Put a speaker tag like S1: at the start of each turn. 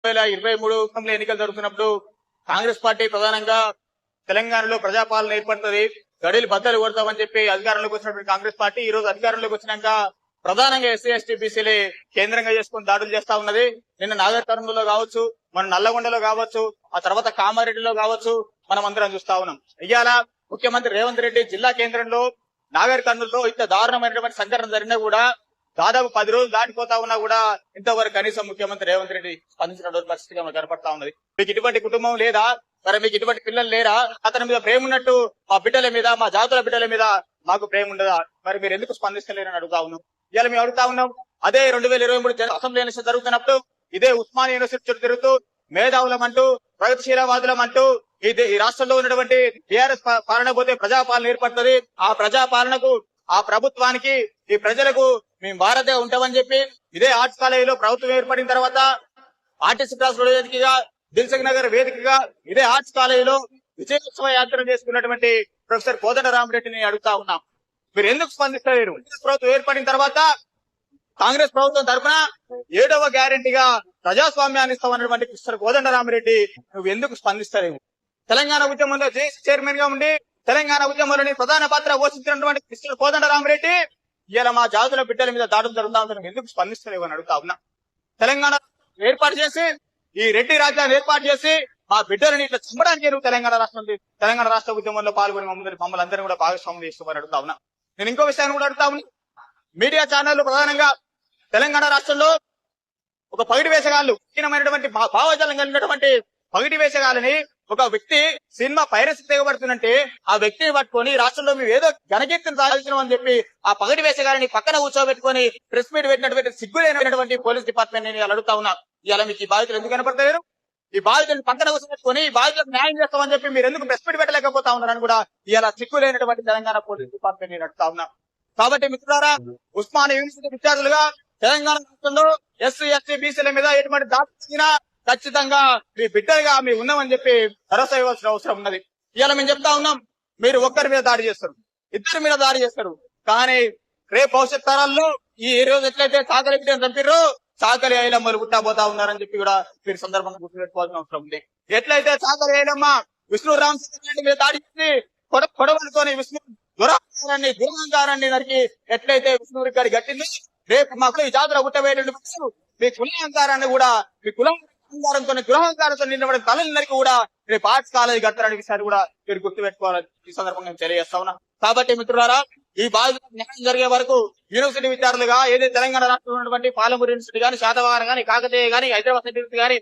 S1: 2023 ఎన్నికలు జరుగుతున్నప్పుడు కాంగ్రెస్ పార్టీ ప్రధానంగా తెలంగాణలో ప్రజాపాలన ఏర్పడుతుంది, గడిలు బద్దలు కొడతామని చెప్పి అధికారంలోకి వచ్చినటువంటి కాంగ్రెస్ పార్టీ ఈ రోజు అధికారంలోకి వచ్చినాక ప్రధానంగా ఎస్సీ ఎస్టీ బీసీలే కేంద్రంగా చేసుకుని దాడులు చేస్తా ఉన్నది. నిన్న నాగర్ కర్నూలులో కావచ్చు, మన నల్లగొండలో కావచ్చు, ఆ తర్వాత కామారెడ్డిలో కావచ్చు, మనం అందరం చూస్తా ఉన్నాం. ఇవాళ ముఖ్యమంత్రి రేవంత్ రెడ్డి జిల్లా కేంద్రంలో నాగర్ కర్నూలులో ఇంత దారుణమైనటువంటి సంఘటన జరిగినా కూడా దాదాపు 10 రోజులు దాటిపోతా ఉన్నా కూడా ఇంతవరకు కనీసం ముఖ్యమంత్రి రేవంత్ రెడ్డి స్పందించినటువంటి పరిస్థితిగా మనకు కనపడతా ఉన్నది. మీకు ఇటువంటి కుటుంబం లేదా, మరి మీకు ఇటువంటి పిల్లలు లేరా, అతని మీద ప్రేమ ఉన్నట్టు మా బిడ్డల మీద, మా జాతుల బిడ్డల మీద మాకు ప్రేమ ఉండదా, మరి మీరు ఎందుకు స్పందిస్తలేరని అడుగుతా ఉన్నాం. ఇవాళ మేము అడుగుతా ఉన్నాం, అదే 2023 అసెంబ్లీ ఎన్నికలు జరుగుతున్నప్పుడు ఇదే ఉస్మానియా యూనివర్సిటీ చుట్టూ తిరుగుతూ మేధావులం అంటూ, ప్రగతిశీలవాదులం అంటూ ఈ రాష్ట్రంలో ఉన్నటువంటి టీఆర్ఎస్ పాలన పోతే ప్రజాపాలన ఏర్పడుతుంది, ఆ ప్రజాపాలనకు, ఆ ప్రభుత్వానికి, ఈ ప్రజలకు మేము భారతే ఉంటామని చెప్పి ఇదే ఆర్ట్స్ కాలేజీలో ప్రభుత్వం ఏర్పడిన తర్వాత ఆర్టీసీ క్లాస్ రోడ్ వేదికగా, దిల్సుఖ్ నగర్ వేదికగా ఇదే ఆర్ట్స్ కాలేజీలో విజయోత్సవ యాత్ర చేసుకున్నటువంటి ప్రొఫెసర్ కోదండరామిరెడ్డిని అడుగుతా ఉన్నాం, మీరు ఎందుకు స్పందిస్తలేరు? ప్రభుత్వం ఏర్పడిన తర్వాత కాంగ్రెస్ ప్రభుత్వం తరఫున 7వ గ్యారెంటీగా ప్రజాస్వామ్యాన్ని ఇస్తామన్నటువంటి ప్రొఫెసర్ కోదండరామిరెడ్డి నువ్వు ఎందుకు స్పందిస్తలేవు? తెలంగాణ ఉద్యమంలో జేసీ చైర్మన్ గా ఉండి తెలంగాణ ఉద్యమంలోని ప్రధాన పాత్ర పోషించినటువంటి ప్రొఫెసర్ కోదండరామిరెడ్డి ఇలా మా జాతుల బిడ్డల మీద దాడులు జరుగుతా ఉంటే ఎందుకు స్పందిస్తలేవు అని అడుగుతా ఉన్నా. తెలంగాణ ఏర్పాటు చేసి, ఈ రెడ్డి రాజ్యాన్ని ఏర్పాటు చేసి మా బిడ్డలని ఇట్లా చంపడానికి నువ్వు తెలంగాణ రాష్ట్ర ఉద్యమంలో పాల్గొని మమ్మల్ని అందరినీ కూడా భాగస్వామ్యం చేసుకోమని అడుగుతా ఉన్నా. నేను ఇంకో విషయాన్ని కూడా అడుగుతా ఉన్నా, మీడియా ఛానళ్లు ప్రధానంగా తెలంగాణ రాష్ట్రంలో ఒక పగిటి వేషగాళ్ళు, కఠినమైనటువంటి భావజాలం కలిగినటువంటి పగిటి వేషగాళ్ళని ఒక వ్యక్తి సినిమా పైరసీ తెగబడుతుందంటే ఆ వ్యక్తిని పట్టుకొని రాష్ట్రంలో మేము ఏదో ఘనకీర్తిని సాధించడం అని చెప్పి ఆ పగటి వేషగాలని పక్కన కూర్చోబెట్టుకొని ప్రెస్ మీట్ పెట్టినటువంటి సిగ్గులేనటువంటి పోలీస్ డిపార్ట్మెంట్ నేను అడుగుతా ఉన్నా. ఇవాళ మీకు ఈ బాధితులు ఎందుకు కనపడతారు? ఈ బాధితులను పక్కన కూర్చోబెట్టుకొని ఈ బాధితులకు న్యాయం చేస్తామని చెప్పి మీరు ఎందుకు ప్రెస్ మీట్ పెట్టలేకపోతా ఉన్నారని కూడా ఇవాళ సిగ్గులేనటువంటి తెలంగాణ పోలీస్ డిపార్ట్మెంట్ నేను అడుగుతా ఉన్నా. కాబట్టి మిత్రులారా, ఉస్మానియా యూనివర్సిటీ విద్యార్థులుగా తెలంగాణ రాష్ట్రంలో ఎస్సీ ఎస్టీ బీసీల మీద ఎటువంటి దాడి జరిగినా ఖచ్చితంగా మీ బిడ్డలుగా మీ ఉన్నామని చెప్పి భరోసా ఇవ్వాల్సిన అవసరం ఉన్నది. ఇవాళ మేము చెప్తా ఉన్నాం, మీరు ఒక్కరి మీద దాడి చేస్తారు, ఇద్దరి మీద దాడి చేస్తారు, కానీ రేపు భవిష్యత్ తరాల్లో ఈ రోజు ఎట్లయితే చాకలి బిడ్డను చంపిర్రో చాకలి ఐలమ్మలు పుట్టబోతా ఉన్నారని చెప్పి కూడా మీరు సందర్భంగా గుర్తుపెట్టుకోవాల్సిన అవసరం ఉంది. ఎట్లయితే చాకలి ఐలమ్మ విష్ణు రామచంద్ర మీద దాడి చేసి కొడవలతోని విష్ణు దురహంకారాన్ని నరికి ఎట్లయితే విష్ణు గారి గట్టింది, రేపు మాకు ఈ జాతర పుట్టబోయేటువంటి మీ కులహంకారాన్ని కూడా, మీ దురహంకారంతో నిన్నబడిన తలని నరికి కూడా రేపు ఆర్ట్స్ కాలేజీ కడతారనే విషయాన్ని కూడా మీరు గుర్తు పెట్టుకోవాలని ఈ సందర్భంగా నేను తెలియజేస్తా ఉన్నా. కాబట్టి మిత్రులారా, ఈ బాధితులకు న్యాయం జరిగే వరకు యూనివర్సిటీ విద్యార్థులుగా ఏదైతే తెలంగాణ రాష్ట్రంలో ఉన్నటువంటి పాలమూరు యూనివర్సిటీ గానీ, శాతవాహన గానీ, కాకతీయ గానీ, హైదరాబాద్ యూనివర్సిటీ గానీ